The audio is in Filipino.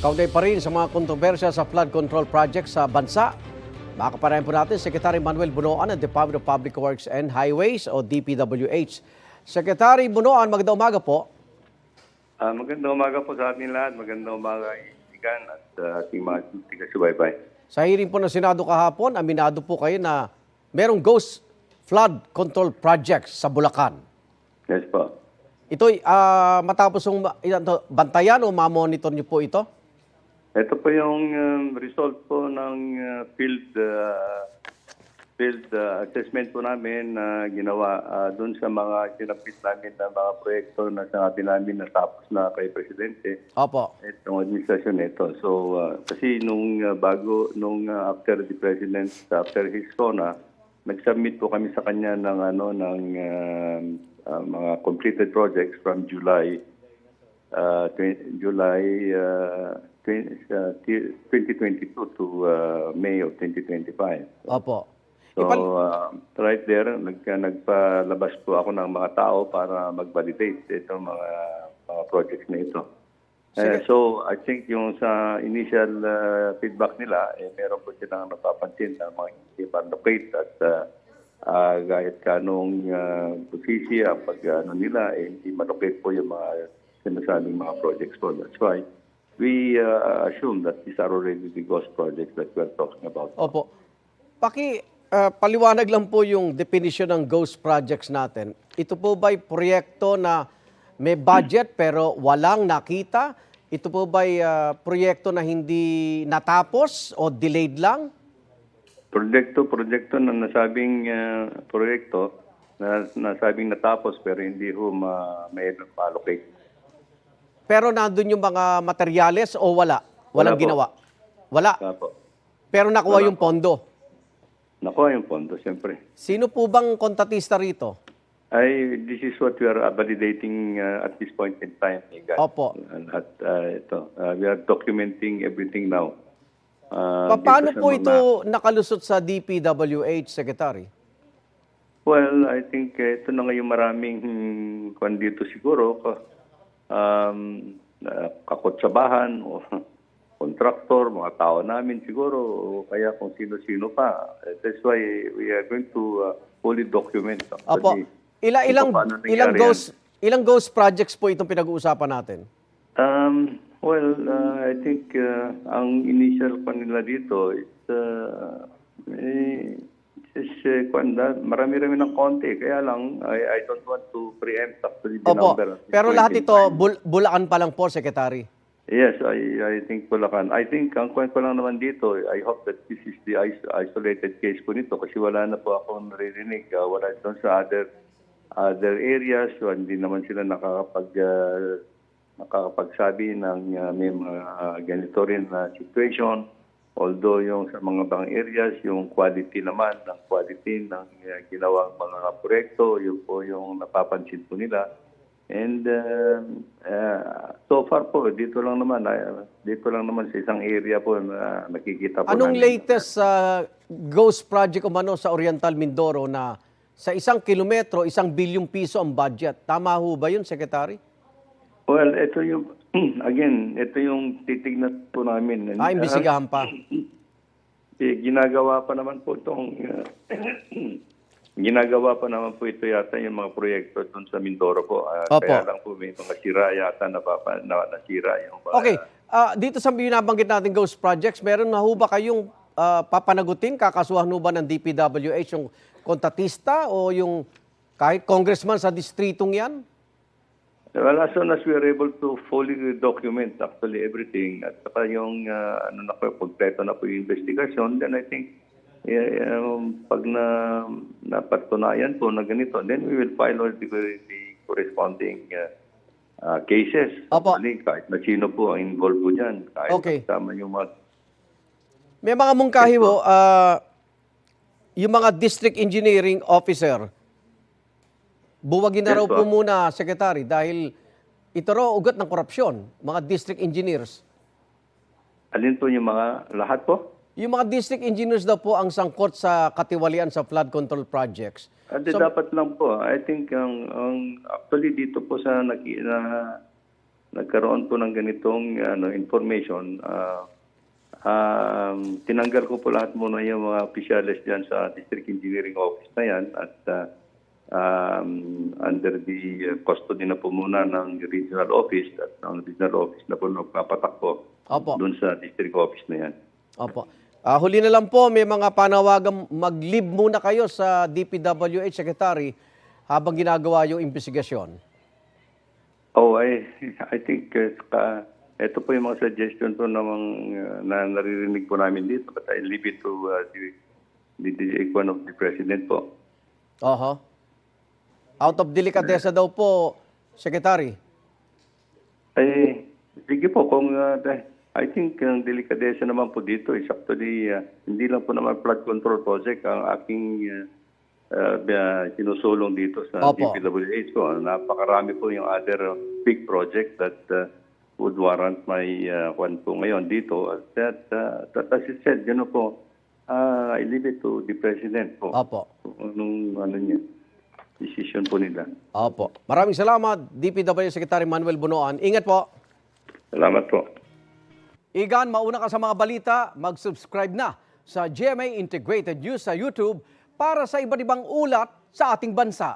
Kaugnay pa rin sa mga kontrobersya sa flood control project sa bansa, makakapanayan po natin Secretary Manuel Bunoan ng Department of Public Works and Highways o DPWH. Secretary Bunoan, magandang umaga po. Magandang umaga po sa ating lahat. Magandang umaga, Igan at ating mga taga-subaybay. Sa hearing po ng Senado kahapon, aminado po kayo na merong ghost flood control project sa Bulacan. Yes po. Ito'y matapos yung bantayan o mamonitor niyo po ito? Ito po yung result po ng field assessment po namin na ginawa doon sa mga sinapit namin na mga proyekto na sinabi namin natapos na kay Presidente. Opo. Itong administrasyon nito. So, kasi nung after the President, after his SONA, nag-submit po kami sa kanya ng mga completed projects from July 2022 to May of 2025. Opo. So, right there, nagpalabas po ako ng mga tao para mag-validate itong mga projects na ito. So, I think yung sa initial feedback nila, meron po silang napapansin na mga hindi ma-locate at kahit kanong posisi ang nila, hindi ma-locate po yung mga sinasabing mga projects po. That's why we assume that these are already the ghost projects that we're talking about. Opo. Paliwanag lang po yung definition ng ghost projects natin. Ito po ba'y proyekto na may budget pero walang nakita? Ito po ba'y proyekto na hindi natapos o delayed lang? Proyekto na nasabing proyekto na nasabing natapos pero hindi ho may allocate. Pero nandun yung mga materyales o wala? Walang ginawa? Wala. Po. Pero nakuha yung pondo? Nakuha yung pondo, siyempre. Sino po bang kontratista rito? This is what we are validating at this point in time. Opo. We are documenting everything now. Paano po ito nakalusot sa DPWH, Secretary? Well, I think ito na ngayon maraming kung dito siguro, kakotsabahan o kontraktor, mga tao namin siguro, o kaya kung sino-sino pa. That's why we are going to fully document. Opo. Ilang ghost projects po itong pinag-uusapan natin? I think ang initial pa nila dito is marami-rami ng konti. Kaya lang, I don't want to preempt actually the number. Pero lahat ito, Bulacan pa lang po, Secretary. Yes, I think Bulacan. I think ang kwento lang naman dito, I hope that this is the isolated case po nito kasi wala na po akong naririnig. Wala doon sa other areas, so hindi naman sila nakakapagsabi ng may mga ganito rin na situation. Although yung sa mga bang areas, yung quality naman ng ginawang mga proyekto, yun po yung napapansin po nila. And so far po, dito lang naman sa isang area po na nakikita po. Anong latest ghost project umano sa Oriental Mindoro na sa 1 kilometro, 1 bilyong piso ang budget? Tama ho ba yun, Secretary? Well, ito yung, again, ito yung titignan po namin. Imbisigahan pa. Ginagawa pa naman po ito yata yung mga proyekto doon sa Mindoro po. Kaya lang po may mga sira yata na nasira yung Okay. Dito sa binabanggit natin ghost projects, meron na ho ba kayong papanagutin, kakasuhan ho ba ng DPWH yung kontratista o yung kahit congressman sa distritong yan? Well, as soon as we are able to fully document actually everything at saka yung kompleto na po yung investigation, then I think pag napatunayan po na ganito, then we will file the corresponding cases. Opo. Kahit na sino po ang involved po dyan. Kahit kasama yung mga... May mga mungkahi po, yung mga district engineering officer, buwagin na raw po muna, Secretary, dahil ito raw ugat ng korupsyon, mga district engineers. Alin po yung mga lahat po? Yung mga district engineers daw po ang sangkot sa katiwalian sa flood control projects. Dapat lang po. I think actually dito po sa nagkaroon po ng ganitong information, tinanggal ko po lahat muna yung mga opisyalis dyan sa District Engineering Office na yan at under the custody na po muna ng regional office at ang regional office na po nagpapatakbo Opo. doon sa district office na yan. Opo. Huli na lang po, may mga panawagang mag-leave muna kayo sa DPWH Secretary habang ginagawa yung investigasyon. Oh, I think ito po yung mga suggestion po na naririnig po namin dito, but I leave it to the one of the President po. Oho. Out of delicadeza daw po, Secretary. Sige po, kung I think ang delikadesa naman po dito is actually hindi lang po naman flood control project ang aking sinusulong dito sa Opo. DPWH po. Napakarami po yung other big project that would warrant my kwan po ngayon dito. That as I said, po, I leave it to the President po. Opo. Anong niya, decision po nila. Opo. Maraming salamat, DPWH Secretary Manuel Bunoan. Ingat po. Salamat po. Igan, mauna ka sa mga balita, mag-subscribe na sa GMA Integrated News sa YouTube para sa iba't ibang ulat sa ating bansa.